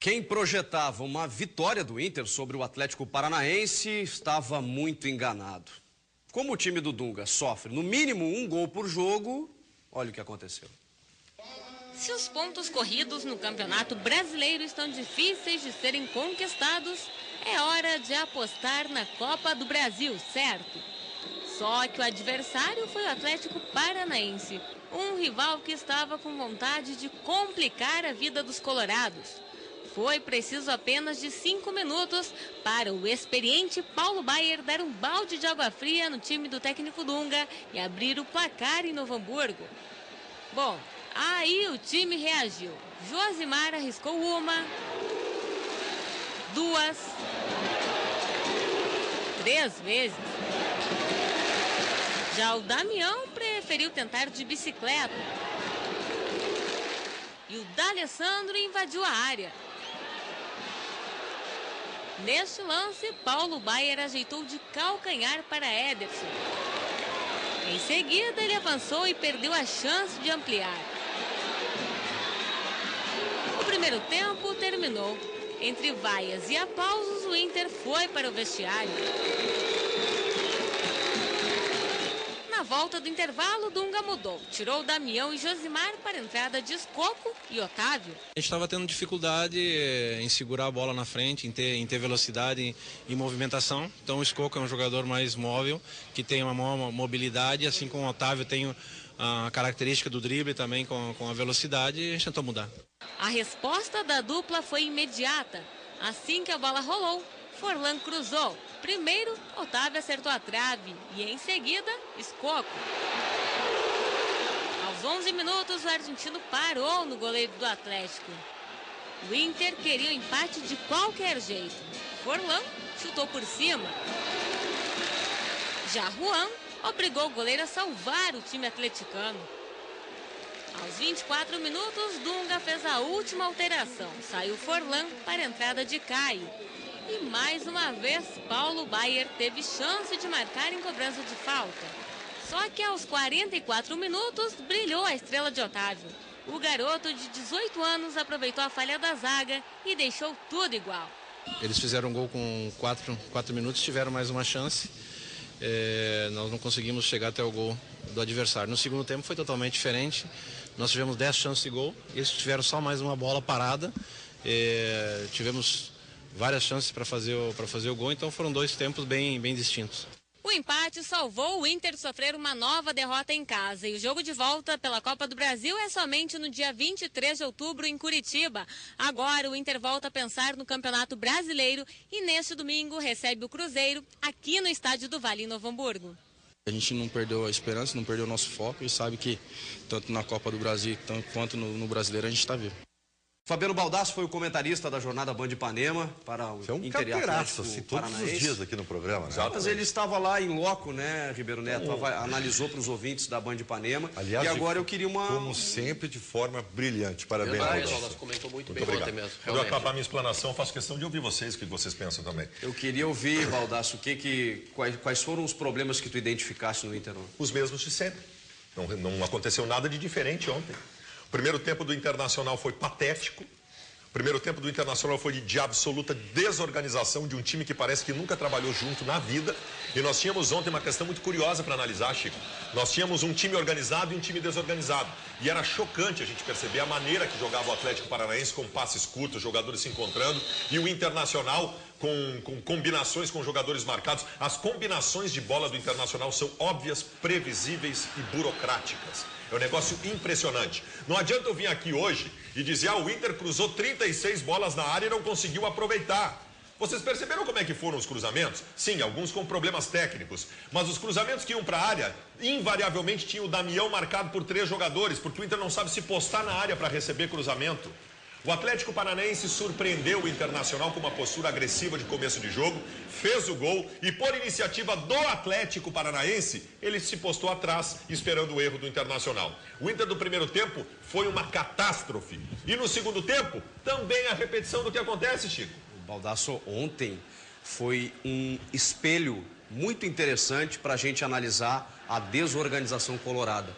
Quem projetava uma vitória do Inter sobre o Atlético Paranaense estava muito enganado. Como o time do Dunga sofre no mínimo um gol por jogo, olha o que aconteceu. Se os pontos corridos no Campeonato Brasileiro estão difíceis de serem conquistados, é hora de apostar na Copa do Brasil, certo? Só que o adversário foi o Atlético Paranaense, um rival que estava com vontade de complicar a vida dos colorados. Foi preciso apenas de 5 minutos para o experiente Paulo Baier dar um balde de água fria no time do técnico Dunga e abrir o placar em Novo Hamburgo. Bom, aí o time reagiu. Josimar arriscou uma, 2, 3 vezes. Já o Damião preferiu tentar de bicicleta. E o D'Alessandro invadiu a área. Neste lance, Paulo Baier ajeitou de calcanhar para Ederson. Em seguida, ele avançou e perdeu a chance de ampliar. O primeiro tempo terminou. Entre vaias e aplausos, o Inter foi para o vestiário. Na volta do intervalo, Dunga mudou. Tirou Damião e Josimar para a entrada de Escoco e Otávio. A gente estava tendo dificuldade em segurar a bola na frente, em ter velocidade e movimentação. Então o Escoco é um jogador mais móvel, que tem uma maior mobilidade, assim como o Otávio tem a característica do drible também com a velocidade, e a gente tentou mudar. A resposta da dupla foi imediata. Assim que a bola rolou, Forlan cruzou. Primeiro, Otávio acertou a trave e, em seguida, Escoco. Aos 11 minutos, o argentino parou no goleiro do Atlético. O Inter queria o empate de qualquer jeito. Forlan chutou por cima. Já Juan obrigou o goleiro a salvar o time atleticano. Aos 24 minutos, Dunga fez a última alteração. Saiu Forlan para a entrada de Caio. E mais uma vez, Paulo Baier teve chance de marcar em cobrança de falta. Só que aos 44 minutos, brilhou a estrela de Otávio. O garoto de 18 anos aproveitou a falha da zaga e deixou tudo igual. Eles fizeram um gol com 4 minutos, tiveram mais uma chance. Nós não conseguimos chegar até o gol do adversário. No segundo tempo foi totalmente diferente. Nós tivemos 10 chances de gol, eles tiveram só mais uma bola parada. Tivemos várias chances para fazer o gol, então foram 2 tempos bem distintos. O empate salvou o Inter de sofrer uma nova derrota em casa e o jogo de volta pela Copa do Brasil é somente no dia 23 de outubro em Curitiba. Agora o Inter volta a pensar no Campeonato Brasileiro e neste domingo recebe o Cruzeiro aqui no Estádio do Vale, em Novo Hamburgo. A gente não perdeu a esperança, não perdeu o nosso foco e sabe que tanto na Copa do Brasil quanto no Brasileiro a gente está vivo. Fabiano Baldasso foi o comentarista da jornada Band Ipanema para o Inter e Atlético todos os dias aqui no programa, né? Mas ele estava lá em loco, né, Ribeiro Neto, analisou para os ouvintes da Band Ipanema. Aliás, e agora eu queria uma... Como sempre, de forma brilhante. Parabéns, Baldasso. Comentou muito bem ontem mesmo. Quando eu acabar minha explanação, faço questão de ouvir vocês, o que vocês pensam também. Eu queria ouvir, Baldasso, quais foram os problemas que tu identificaste no Inter? Os mesmos de sempre. Não aconteceu nada de diferente ontem. O primeiro tempo do Internacional foi patético. O primeiro tempo do Internacional foi de absoluta desorganização de um time que parece que nunca trabalhou junto na vida. E nós tínhamos ontem uma questão muito curiosa para analisar, Chico. Nós tínhamos um time organizado e um time desorganizado. E era chocante a gente perceber a maneira que jogava o Atlético Paranaense, com passes curtos, jogadores se encontrando, e o Internacional com combinações com jogadores marcados. As combinações de bola do Internacional são óbvias, previsíveis e burocráticas. É um negócio impressionante. Não adianta eu vir aqui hoje e dizer, o Inter cruzou 36 bolas na área e não conseguiu aproveitar. Vocês perceberam como é que foram os cruzamentos? Sim, alguns com problemas técnicos. Mas os cruzamentos que iam para a área, invariavelmente tinha o Damião marcado por 3 jogadores, porque o Inter não sabe se postar na área para receber cruzamento. O Atlético Paranaense surpreendeu o Internacional com uma postura agressiva de começo de jogo, fez o gol e, por iniciativa do Atlético Paranaense, ele se postou atrás, esperando o erro do Internacional. O Inter do primeiro tempo foi uma catástrofe. E no segundo tempo, também a repetição do que acontece, Chico. O Baldasso ontem foi um espelho muito interessante para a gente analisar a desorganização colorada.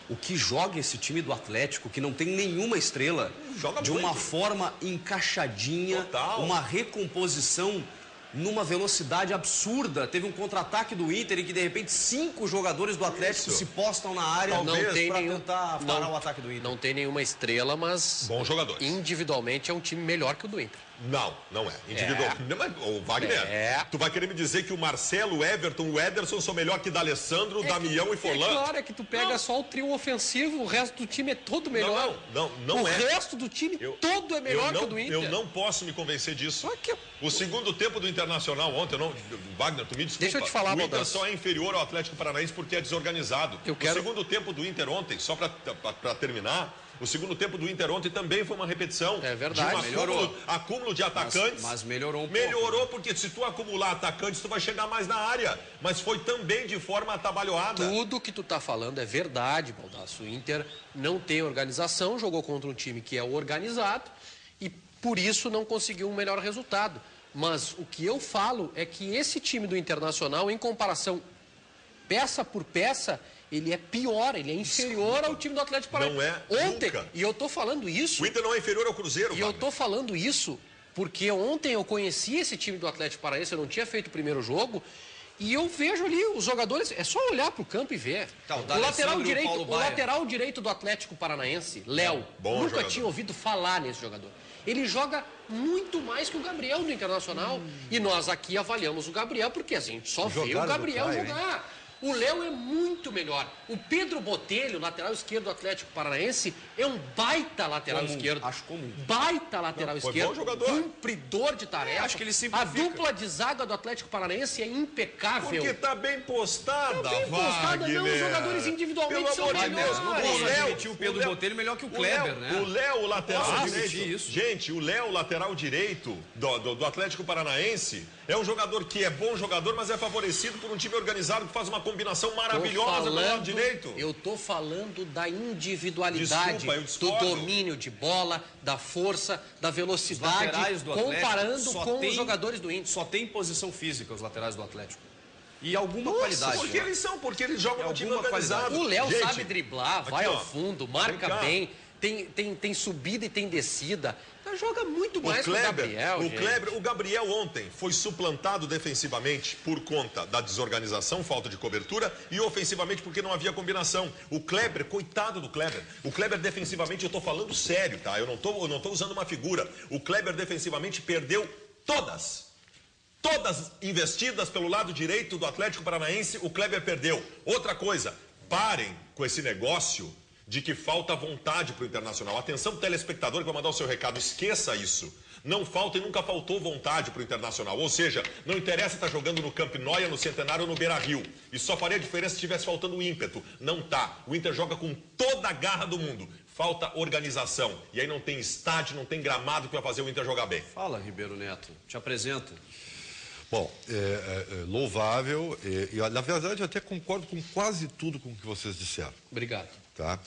o que joga esse time do Atlético, que não tem nenhuma estrela, Joga de muito. uma forma encaixadinha, Total. uma recomposição numa velocidade absurda. Teve um contra-ataque do Inter em que, de repente, 5 jogadores do Atlético se postam na área Talvez para tentar parar o ataque do Inter. Não tem nenhuma estrela, mas Bons jogadores. individualmente é um time melhor que o do Inter. Não é. Individual. Não, mas, ô, Wagner, tu vai querer me dizer que o Marcelo, o Everton, o Ederson são melhor que D'Alessandro, Damião e Forlan? É claro, é que tu pega só o trio ofensivo, o resto do time é todo melhor. Não o é. resto do time todo é melhor que o do Inter. Eu não posso me convencer disso. Só que O segundo tempo do Internacional ontem, Wagner, tu me desculpa. Deixa eu te falar, o Inter Baldasso. só é inferior ao Atlético Paranaense porque é desorganizado. O segundo tempo do Inter ontem, só para terminar, o segundo tempo do Inter ontem também foi uma repetição. É verdade. De acúmulo de atacantes. Mas melhorou um pouco. Melhorou porque se tu acumular atacantes, tu vai chegar mais na área. Mas foi também de forma atabalhoada. Tudo que tu tá falando é verdade, Baldasso. O Inter não tem organização, jogou contra um time que é organizado e por isso não conseguiu um melhor resultado. Mas o que eu falo é que esse time do Internacional, em comparação peça por peça, ele é pior, ele é inferior ao time do Atlético Paranaense. Não é Ontem, nunca. e eu tô falando isso... O Inter não é inferior ao Cruzeiro, E eu tô falando isso porque ontem eu conheci esse time do Atlético Paranaense, eu não tinha feito o primeiro jogo, e eu vejo ali os jogadores, é só olhar pro campo e ver. Tá, o O lateral direito do Atlético Paranaense, Léo, Bom nunca jogador. tinha ouvido falar nesse jogador. Ele joga muito mais que o Gabriel do Internacional. E nós aqui avaliamos o Gabriel porque a gente só vê o Gabriel jogar. O Léo é muito melhor. O Pedro Botelho, lateral esquerdo do Atlético Paranaense, é um baita lateral esquerdo. Acho comum. Baita lateral foi esquerdo. bom jogador. Cumpridor de tarefa. acho que ele A simplifica. dupla de zaga do Atlético Paranaense é impecável. Porque tá bem postada, Tá bem postada, não, os Wagner. jogadores individualmente Pelo são amor de Deus, melhores. o Posso Léo- admitir o Pedro Botelho melhor que o Kleber, né? O Léo, lateral Posso direito. admitir isso. Gente, o Léo, lateral direito do Atlético Paranaense, é um jogador que é bom jogador, mas é favorecido por um time organizado que faz uma combinação maravilhosa pelo lado direito. Eu tô falando da individualidade, Desculpa, eu do discordo. domínio de bola, da força, da velocidade, laterais do Atlético comparando só com tem- os jogadores do Inter. Só tem posição física os laterais do Atlético. E alguma qualidade. Porque eles jogam no time alguma organizado. O Léo Gente, sabe driblar, vai aqui, ao ó, fundo, vem marca cá. bem, tem subida e tem descida. Joga muito mais que o Gabriel, gente. O Gabriel ontem foi suplantado defensivamente por conta da desorganização, falta de cobertura, e ofensivamente porque não havia combinação. O Kleber, coitado do Kleber. O Kleber defensivamente, eu tô falando sério, tá? Eu não tô usando uma figura. O Kleber defensivamente perdeu todas investidas pelo lado direito do Atlético Paranaense, o Kleber perdeu. Outra coisa, parem com esse negócio de que falta vontade para o Internacional. Atenção, telespectador que vai mandar o seu recado, esqueça isso. Não falta e nunca faltou vontade para o Internacional. Ou seja, não interessa estar jogando no Camp Noia, no Centenário ou no Beira-Rio. Isso só faria diferença se estivesse faltando ímpeto. Não tá. O Inter joga com toda a garra do mundo. Falta organização. E aí não tem estádio, não tem gramado que vai fazer o Inter jogar bem. Fala, Ribeiro Neto. Te apresenta. Bom, louvável. Na verdade, eu até concordo com quase tudo com o que vocês disseram. Obrigado. Tá?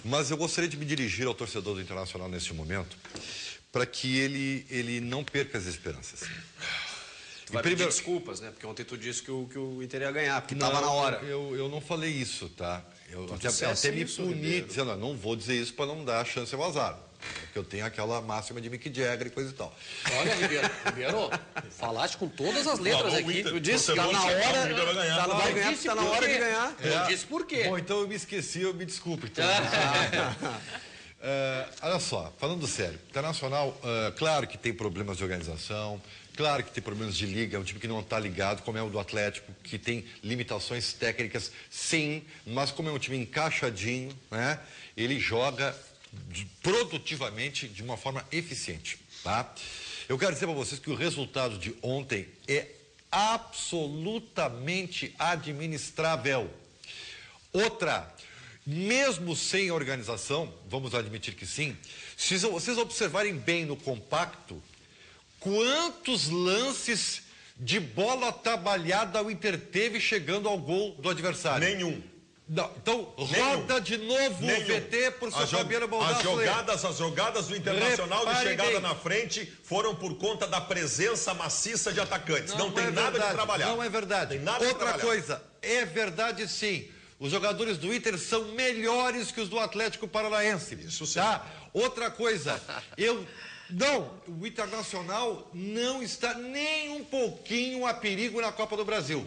Mas eu gostaria de me dirigir ao torcedor do Internacional neste momento para que ele não perca as esperanças. Tu vai pedir desculpas, né? Porque ontem tu disse que o Inter ia ganhar, porque estava na hora. Eu não falei isso, tá? Eu dissesse até me isso, puni, Ribeiro. dizendo, não vou dizer isso para não dar chance ao azar. Porque eu tenho aquela máxima de Mick Jagger e coisa e tal. Olha, Ribeiro, falaste com todas as letras Falou o aqui. Inter, Tu disse que torcedor tá na sabe que o hora. Inter vai ganhar. Vai ganhar, porque tá na hora de ganhar. Eu disse por quê. Bom, então eu me esqueci, eu me desculpe. Então. Olha só, falando sério, Internacional, claro que tem problemas de organização, claro que tem problemas de liga, é um time que não está ligado, como é o do Atlético, que tem limitações técnicas, sim, mas como é um time encaixadinho, né, ele joga produtivamente de uma forma eficiente, tá? Eu quero dizer para vocês que o resultado de ontem é absolutamente administrável. Outra, mesmo sem organização, vamos admitir que sim, se vocês observarem bem no compacto, quantos lances de bola trabalhada o Inter teve chegando ao gol do adversário? Nenhum. Não, então, roda de novo o VT por seu Fabiano Baldasso. As jogadas do Internacional de Reparem chegada bem. na frente foram por conta da presença maciça de atacantes. Não tem nada de trabalhar. Não é verdade. Tem nada de Outra trabalhar. coisa, é verdade sim. Os jogadores do Inter são melhores que os do Atlético Paranaense. Isso sim. Tá? Outra coisa, o Internacional não está nem um pouquinho a perigo na Copa do Brasil.